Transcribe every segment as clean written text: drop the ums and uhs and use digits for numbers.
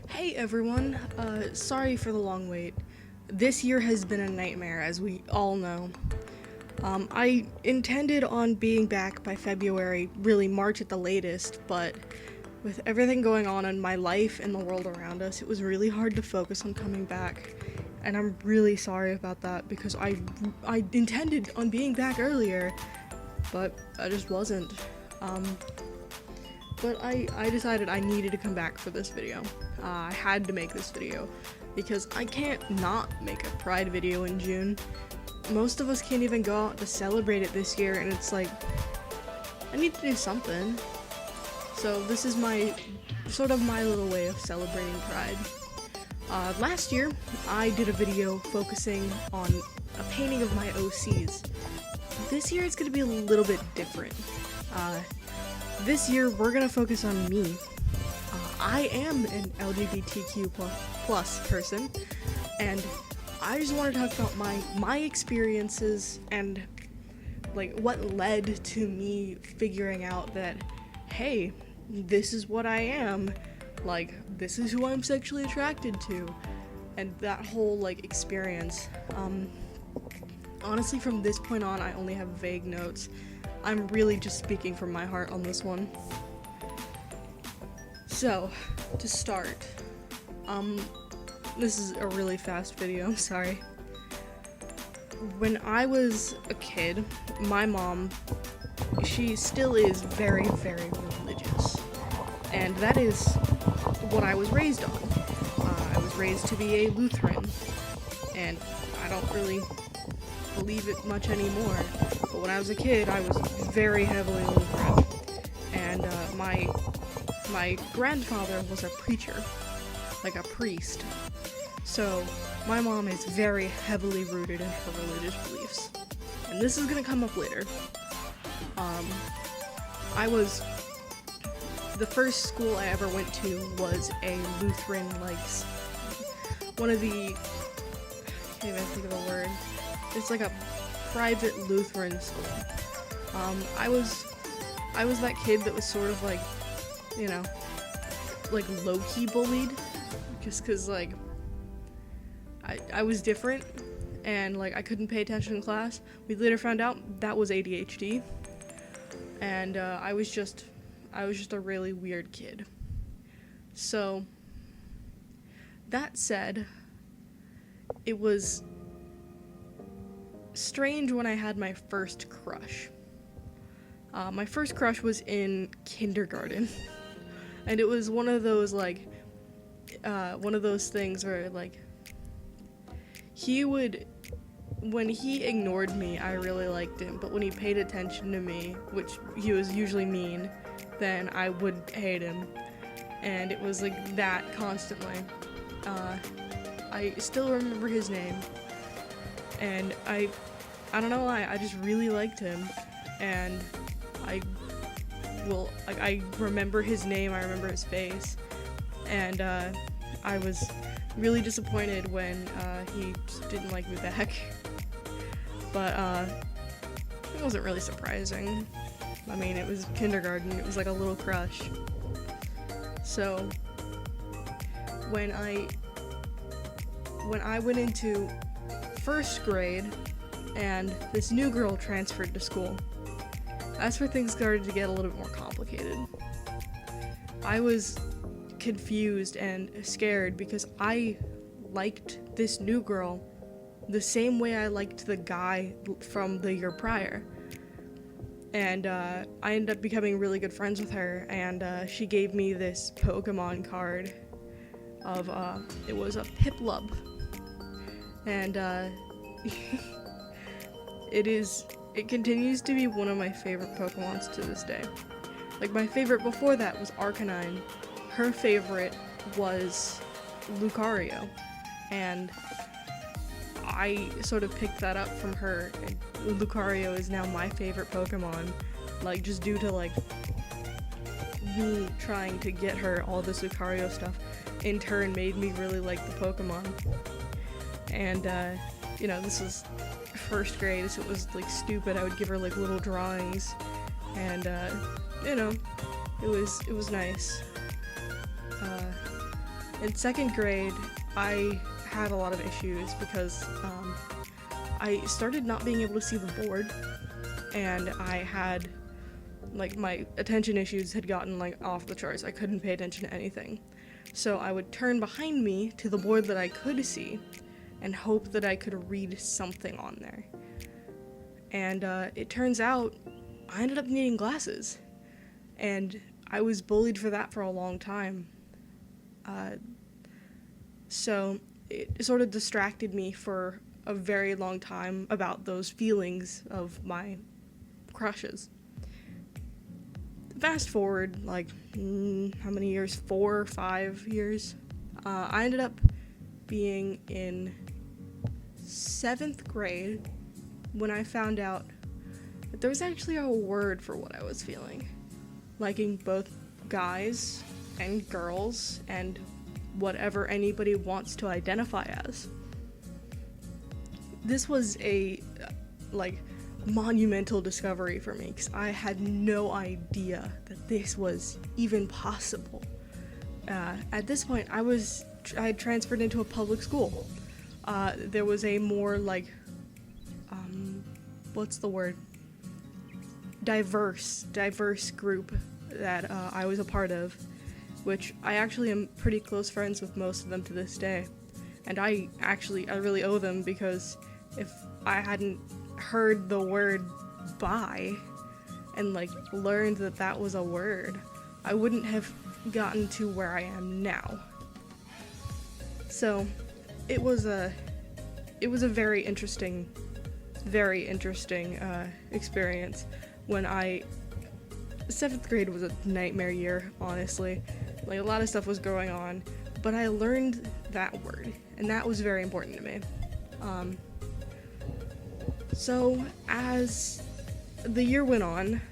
Hey everyone, sorry for the long wait. This year has been a nightmare, as we all know. I intended on being back by February, really March at the latest, but with everything going on in my life and the world around us, it was really hard to focus on coming back. And I'm really sorry about that because I intended on being back earlier, but I just wasn't. Um, but I decided I needed to come back for this video. I had to make this video because I can't not make a Pride video in June. Most of us can't even go out to celebrate it this year, and it's like, I need to do something. So this is my little way of celebrating Pride. Last year, I did a video focusing on a painting of my OCs. This year it's going to be a little bit different. This year we're going to focus on me. I am an LGBTQ plus person, and I just want to talk about my experiences and like what led to me figuring out that, hey, this is what I am, like this is who I'm sexually attracted to, and that whole like experience. Honestly, from this point on, I only have vague notes. I'm really just speaking from my heart on this one. So, to start, this is a really fast video, I'm sorry. When I was a kid, my mom, she still is very, very religious. And that is what I was raised on. I was raised to be a Lutheran, and I don't really believe it much anymore. But when I was a kid, I was very heavily Lutheran. And my grandfather was a preacher, like a priest. So my mom is very heavily rooted in her religious beliefs. And this is gonna come up later. The first school I ever went to was a Lutheran, like, one of the, I can't even think of the word. It's like a private Lutheran school. I was that kid that was sort of like, you know, like low-key bullied, just cause like, I was different, and like I couldn't pay attention in class. We later found out that was ADHD, and I was just a really weird kid. So, that said, it was strange when I had my first crush. My first crush was in kindergarten, and it was one of those like, one of those things where like, when he ignored me, I really liked him, but when he paid attention to me, which he was usually mean, then I would hate him, and it was like that constantly. I still remember his name, and I don't know why, I just really liked him, and I remember his name, I remember his face, and I was really disappointed when he just didn't like me back. But it wasn't really surprising. I mean, it was kindergarten, it was like a little crush. So when I went into first grade and this new girl transferred to school, that's where things started to get a little bit more complicated. I was confused and scared because I liked this new girl the same way I liked the guy from the year prior. And I ended up becoming really good friends with her, and she gave me this Pokemon card of, it was a Piplup. And it continues to be one of my favorite Pokemons to this day. Like, my favorite before that was Arcanine. Her favorite was Lucario, and I sort of picked that up from her, and Lucario is now my favorite Pokemon, like, just due to, like, me trying to get her all this Lucario stuff, in turn made me really like the Pokemon. And, you know, this was first grade, so it was, like, stupid. I would give her, like, little drawings, and, you know, it was nice. In second grade, I had a lot of issues because I started not being able to see the board, and I had, like, my attention issues had gotten, like, off the charts. I couldn't pay attention to anything. So I would turn behind me to the board that I could see and hope that I could read something on there. And it turns out I ended up needing glasses, and I was bullied for that for a long time. So it sort of distracted me for a very long time about those feelings of my crushes. Fast forward, like, how many years? 4 or 5 years? I ended up being in 7th grade when I found out that there was actually a word for what I was feeling. Liking both guys and girls and whatever anybody wants to identify as. This was a, monumental discovery for me, because I had no idea that this was even possible. At this point, I had transferred into a public school. There was a more, diverse group that I was a part of, which I actually am pretty close friends with most of them to this day. And I really owe them, because if I hadn't heard the word bi and learned that was a word, I wouldn't have gotten to where I am now. So it was a very interesting experience. When 7th grade was a nightmare year, honestly. A lot of stuff was going on, but I learned that word, and that was very important to me. So as the year went on,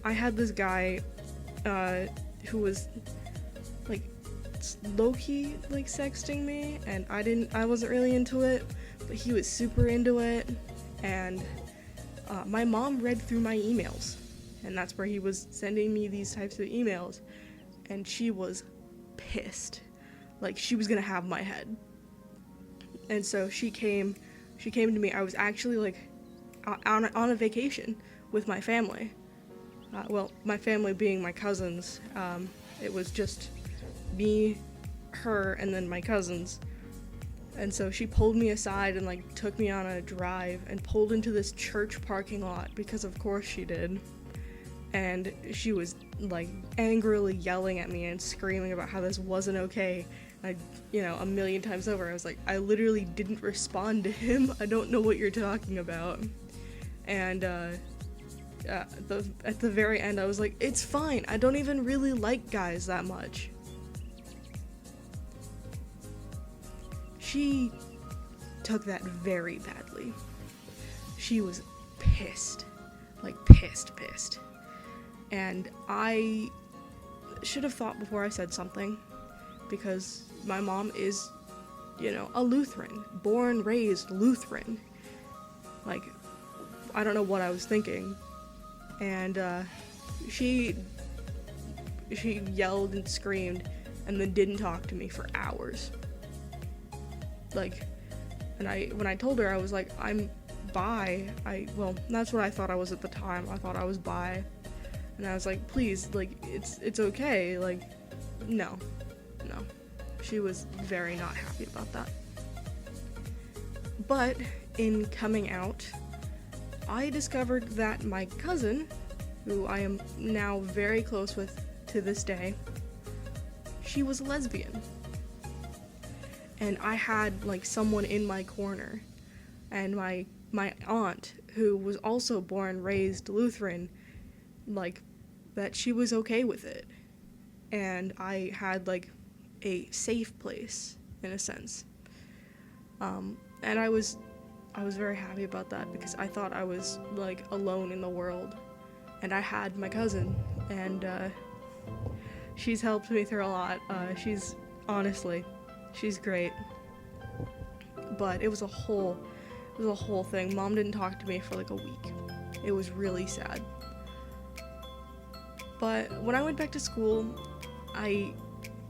I had this guy who was low-key sexting me, and I wasn't really into it, but he was super into it. And my mom read through my emails, and that's where he was sending me these types of emails, and she was pissed. She was gonna have my head. And so she came to me. I was actually on a vacation with my family. My family being my cousins. It was just me, her, and then my cousins. And so she pulled me aside and took me on a drive and pulled into this church parking lot, because of course she did. And she was angrily yelling at me and screaming about how this wasn't okay. A million times over, I was like, I literally didn't respond to him. I don't know what you're talking about. And at the very end, I was like, it's fine. I don't even really like guys that much. She took that very badly. She was pissed. Pissed. And I should have thought before I said something, because my mom is, a Lutheran. Born, raised Lutheran. I don't know what I was thinking. And she yelled and screamed and then didn't talk to me for hours. When I told her, I was like, I'm bi. That's what I thought I was at the time. I thought I was bi. And I was like, please, it's okay. No. She was very not happy about that. But in coming out, I discovered that my cousin, who I am now very close with to this day, she was a lesbian. And I had someone in my corner, and my aunt, who was also born, raised Lutheran, that she was okay with it. And I had a safe place, in a sense. And I was very happy about that, because I thought I was alone in the world, and I had my cousin, and she's helped me through a lot. She's great. But it was a whole thing. Mom didn't talk to me for a week. It was really sad. But when I went back to school, I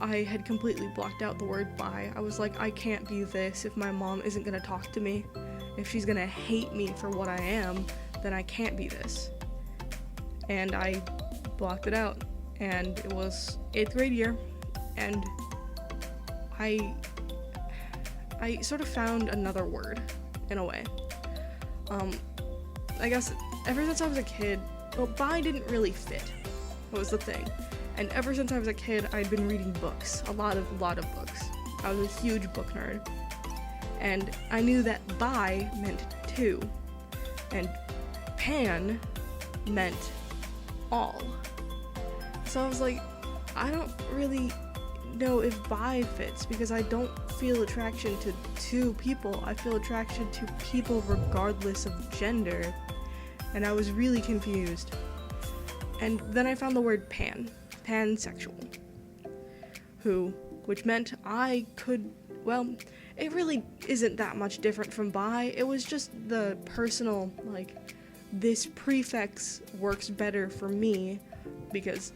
I had completely blocked out the word bi. I was like, I can't be this if my mom isn't gonna talk to me. If she's gonna hate me for what I am, then I can't be this. And I blocked it out. And it was 8th grade year, and I sort of found another word, in a way. I guess ever since I was a kid, well, bi didn't really fit. That was the thing. And ever since I was a kid, I'd been reading books, a lot of books. I was a huge book nerd. And I knew that bi meant two, and pan meant all. So I was like, I don't really know if bi fits, because I don't feel attraction to two people. I feel attraction to people regardless of gender. And I was really confused. And then I found the word pansexual, which meant I could, well, it really isn't that much different from bi. It was just the personal, like, this prefix works better for me because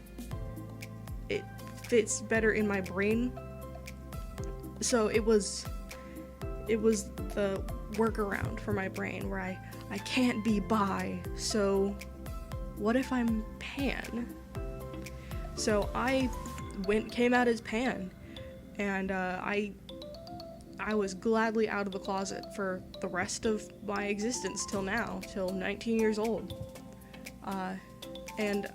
it fits better in my brain. So it was the workaround for my brain where I can't be bi, so what if I'm pan? So I came out as pan, and I was gladly out of the closet for the rest of my existence till now, till 19 years old. And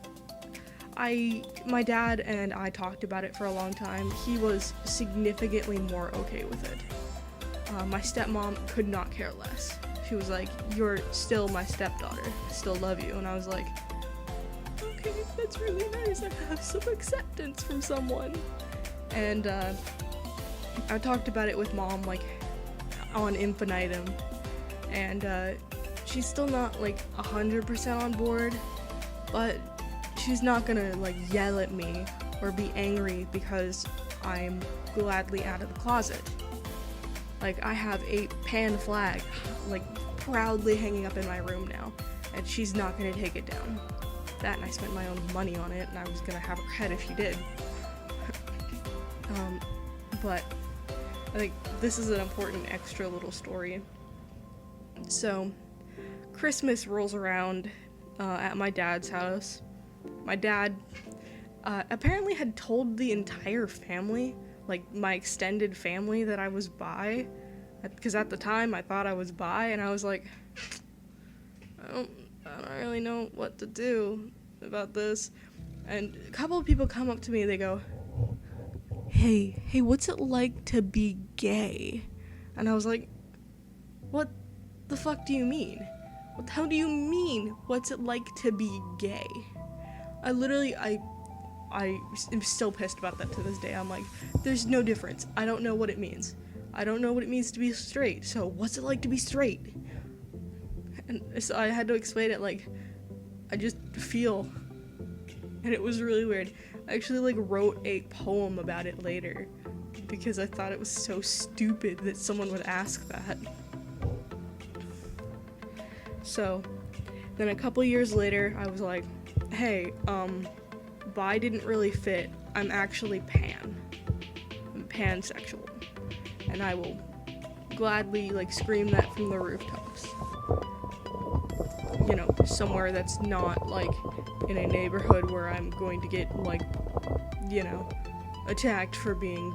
my dad and I talked about it for a long time. He was significantly more okay with it. My stepmom could not care less. She was like, "You're still my stepdaughter. I still love you." And I was like, okay, that's really nice. I have some acceptance from someone. And I talked about it with mom, like, on infinitum. And she's still not, like, 100% on board, but she's not gonna, like, yell at me or be angry because I'm gladly out of the closet. Like, I have a pan flag, like, proudly hanging up in my room now, and she's not gonna take it down. That, and I spent my own money on it, and I was gonna have her head if she did. But I think this is an important extra little story. So, Christmas rolls around at my dad's house. My dad apparently had told the entire family, like my extended family, that I was bi, because at the time I thought I was bi, and I was like, I don't really know what to do about this. And a couple of people come up to me, they go, hey, what's it like to be gay? And I was like, what the fuck do you mean? What the hell do you mean, what's it like to be gay? I am still pissed about that to this day. I'm like, there's no difference. I don't know what it means. I don't know what it means to be straight, so what's it like to be straight? And so I had to explain it like, I just feel. And it was really weird. I actually, like, wrote a poem about it later, because I thought it was so stupid that someone would ask that. So, then a couple years later, I was like, hey, bi didn't really fit. I'm actually pan. I'm pansexual. And I will gladly, like, scream that from the rooftops. You know, somewhere that's not, like, in a neighborhood where I'm going to get, like, you know, attacked for being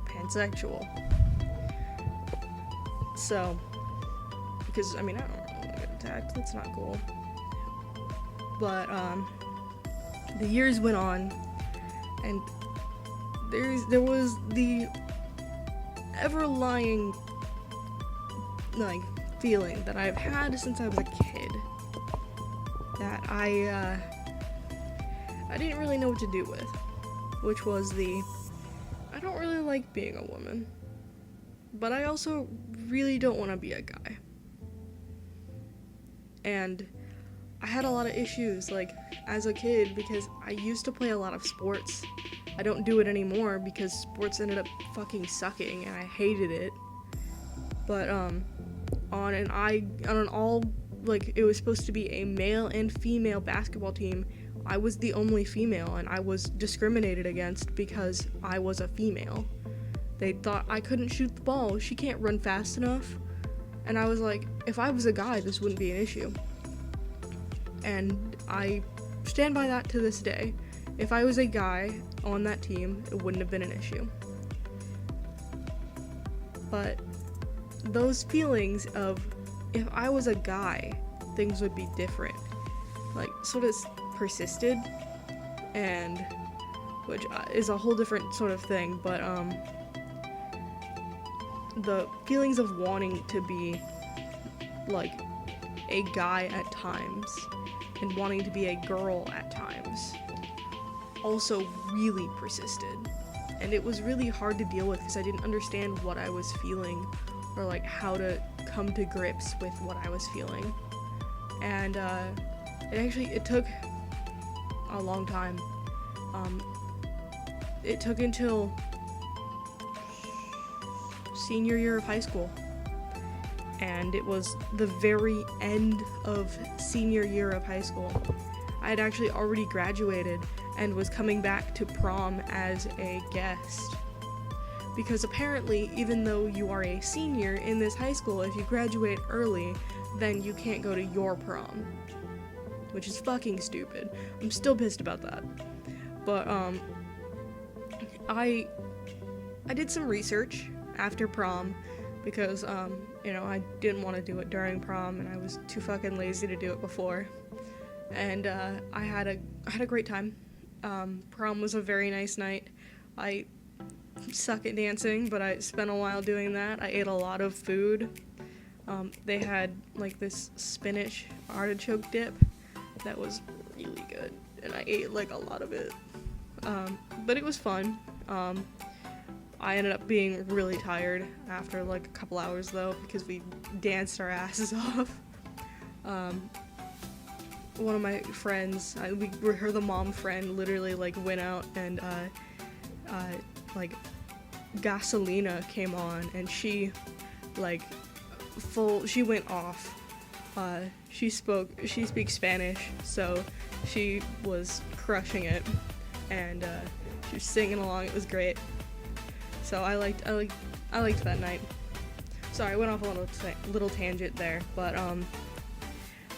pansexual. So, because, I mean, I don't really get attacked. That's not cool. But, the years went on, and there was the ever-lying, like, feeling that I've had since I was a kid, that I didn't really know what to do with, which was I don't really like being a woman, but I also really don't want to be a guy. And I had a lot of issues, like, as a kid, because I used to play a lot of sports. I don't do it anymore because sports ended up fucking sucking, and I hated it. But, on an all, like, it was supposed to be a male and female basketball team I was the only female, and I was discriminated against because I was a female. They thought I couldn't shoot the ball, she can't run fast enough. And I was like, if I was a guy, this wouldn't be an issue. And I stand by that to this day. If I was a guy on that team, it wouldn't have been an issue. But those feelings of, if I was a guy, things would be different, like, sort of persisted, and which is a whole different sort of thing, but the feelings of wanting to be like a guy at times and wanting to be a girl at times also really persisted, and it was really hard to deal with because I didn't understand what I was feeling or like how to come to grips with what I was feeling. And it took a long time. It took until senior year of high school, and it was the very end of senior year of high school. I had actually already graduated and was coming back to prom as a guest, because apparently, even though you are a senior in this high school, if you graduate early, then you can't go to your prom, which is fucking stupid. I'm still pissed about that. But I did some research after prom because I didn't want to do it during prom, and I was too fucking lazy to do it before. And I had a great time. Prom was a very nice night. I suck at dancing, but I spent a while doing that. I ate a lot of food. They had like this spinach artichoke dip that was really good, and I ate like a lot of it. But it was fun. I ended up being really tired after like a couple hours though, because we danced our asses off. One of my friends, the mom friend, literally like went out and like Gasolina came on, and she went off. She speaks Spanish, so she was crushing it, and she was singing along. It was great. So I liked that night. Sorry, I went off a little tangent there, but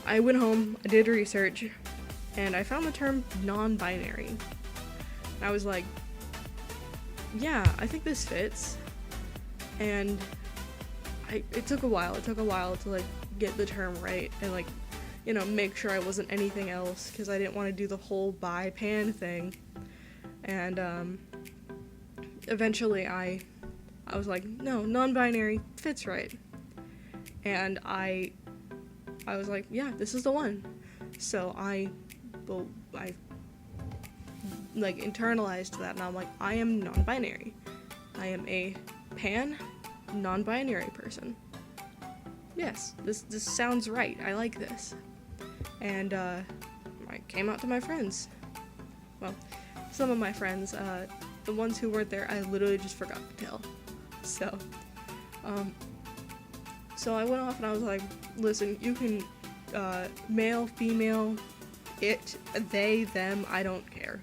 I went home, I did research, and I found the term non-binary. And I was like, yeah, I think this fits. And it took a while. It took a while to like get the term right and like, make sure I wasn't anything else, because I didn't want to do the whole bi-pan thing. And eventually I was like, no, non-binary fits right. And I was like, yeah, this is the one. So I like internalized that, and I'm like, I am non-binary. I am a pan non-binary person. Yes, this sounds right. I like this. And I came out to my friends. Well, some of my friends, the ones who weren't there, I literally just forgot to tell. So I went off and I was like, listen, you can male, female, it, they, them, I don't care.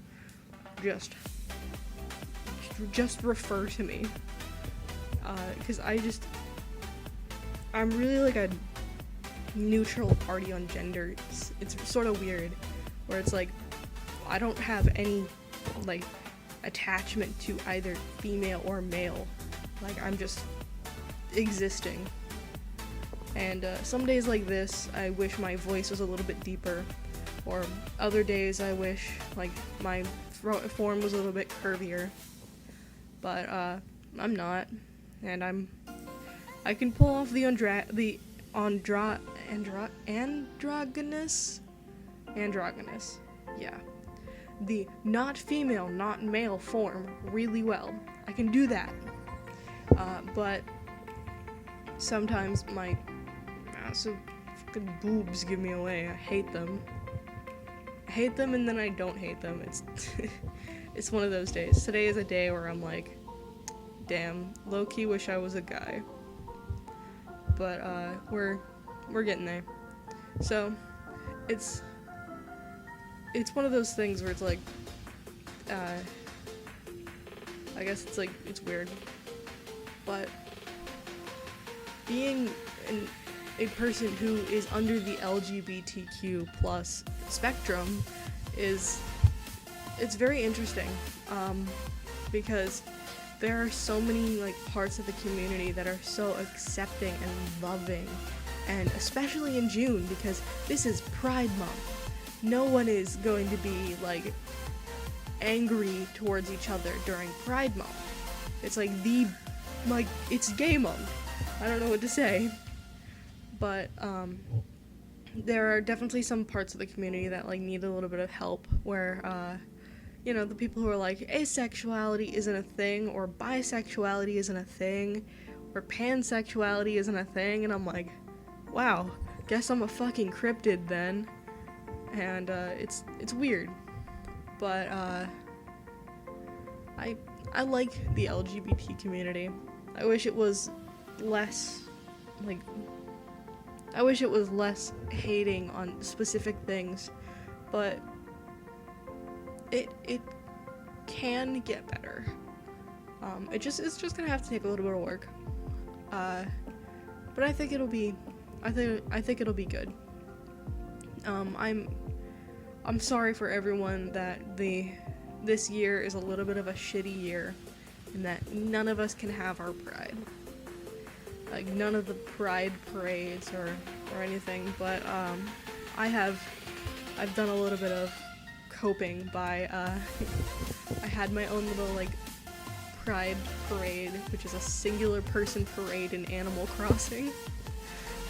Just refer to me. Because I'm really like a neutral party on gender. It's sort of weird, where it's like, I don't have any like attachment to either female or male. Like, I'm just existing. And some days like this, I wish my voice was a little bit deeper, or other days I wish like my form was a little bit curvier. But I'm not, and I can pull off the androgynous, yeah, the not female, not male form really well. I can do that, but sometimes my massive fucking boobs give me away. I hate them, and then I don't hate them. It's one of those days. Today is a day where I'm like, damn, low-key wish I was a guy. But we're getting there. So it's it's one of those things where it's like, I guess it's like, it's weird, but being a person who is under the LGBTQ plus spectrum it's very interesting, because there are so many like parts of the community that are so accepting and loving, and especially in June, because this is Pride Month. No one is going to be like angry towards each other during Pride Month. It's like it's gay month. I don't know what to say. But there are definitely some parts of the community that like need a little bit of help, where you know, the people who are like, asexuality isn't a thing, or bisexuality isn't a thing, or pansexuality isn't a thing, and I'm like, wow, guess I'm a fucking cryptid then. And it's weird, but I like the LGBT community. I wish it was less hating on specific things, but it can get better. It's just gonna have to take a little bit of work. But I think it'll be good. I'm sorry for everyone that this year is a little bit of a shitty year, and that none of us can have our pride. Like, none of the pride parades or anything, but I've done a little bit of coping by I had my own little like pride parade, which is a singular person parade in Animal Crossing.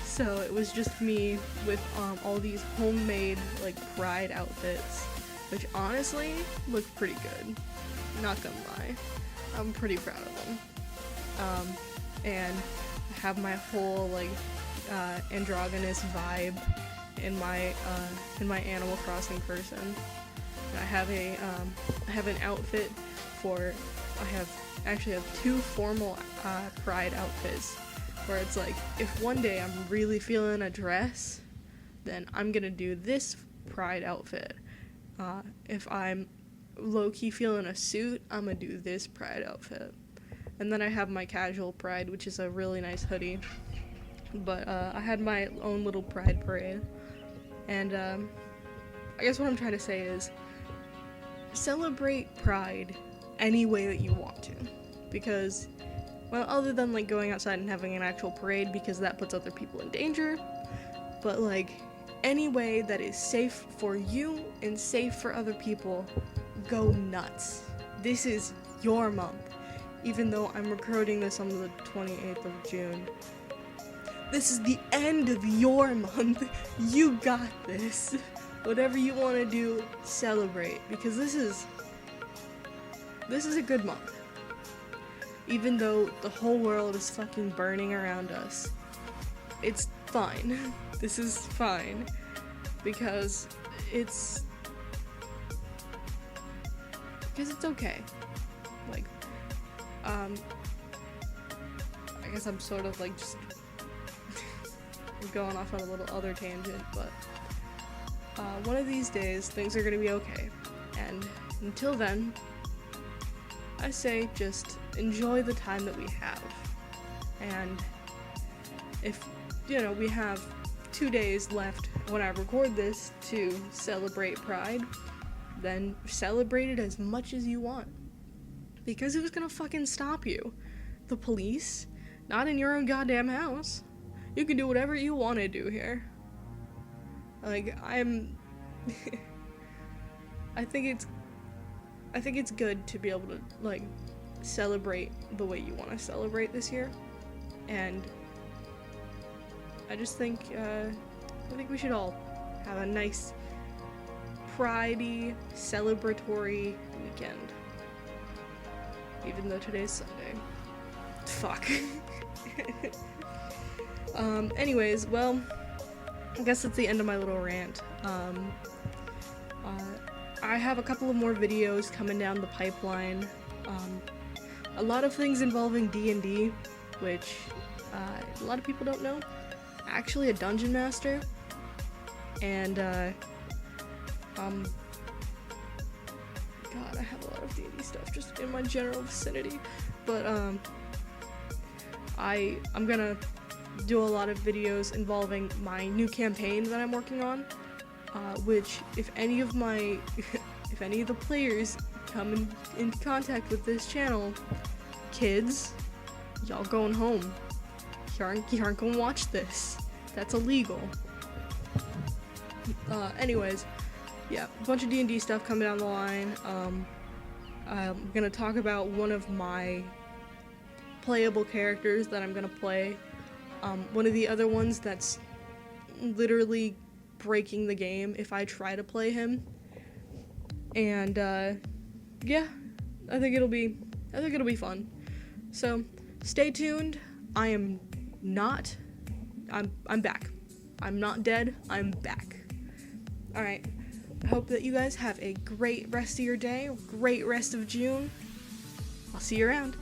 So it was just me with all these homemade like pride outfits, which honestly look pretty good, not gonna lie. I'm pretty proud of them. And I have my whole like androgynous vibe in my Animal Crossing person. And I have an outfit for, I actually have two formal pride outfits, where it's like, if one day I'm really feeling a dress, then I'm gonna do this pride outfit. If I'm low-key feeling a suit, I'm gonna do this pride outfit. And then I have my casual pride, which is a really nice hoodie. But I had my own little pride parade. And I guess what I'm trying to say is, celebrate pride any way that you want to. Because, well, other than like going outside and having an actual parade, because that puts other people in danger, but like any way that is safe for you and safe for other people, go nuts. This is your month. Even though I'm recording this on the 28th of June, this is the end of your month. You got this. Whatever you want to do, celebrate, because this is a good month. Even though the whole world is fucking burning around us, it's fine. This is fine, because it's okay. Like, I guess I'm sort of like just going off on a little other tangent, but one of these days things are gonna be okay, and until then, I say just enjoy the time that we have. And if, you know, we have 2 days left when I record this to celebrate Pride, then celebrate it as much as you want. Because who's gonna fucking stop you? The police? Not in your own goddamn house. You can do whatever you want to do here. Like, I think it's good to be able to, like, celebrate the way you want to celebrate this year. And I just think, we should all have a nice, pridey, celebratory weekend. Even though today's Sunday. Fuck. Anyways, well, I guess that's the end of my little rant. I have a couple of more videos coming down the pipeline. A lot of things involving D&D, which a lot of people don't know. Actually a dungeon master, and God, I have a lot of D&D stuff just in my general vicinity. But I'm gonna do a lot of videos involving my new campaign that I'm working on, which if any of the players come in contact with this channel, kids, y'all going home. You aren't gonna watch this. That's illegal. Anyways, yeah, a bunch of D&D stuff coming down the line. I'm gonna talk about one of my playable characters that I'm gonna play. One of the other ones that's literally breaking the game if I try to play him. And yeah, I think it'll be fun. So stay tuned. I'm back. I'm not dead. I'm back. All right. I hope that you guys have a great rest of your day, great rest of June. I'll see you around.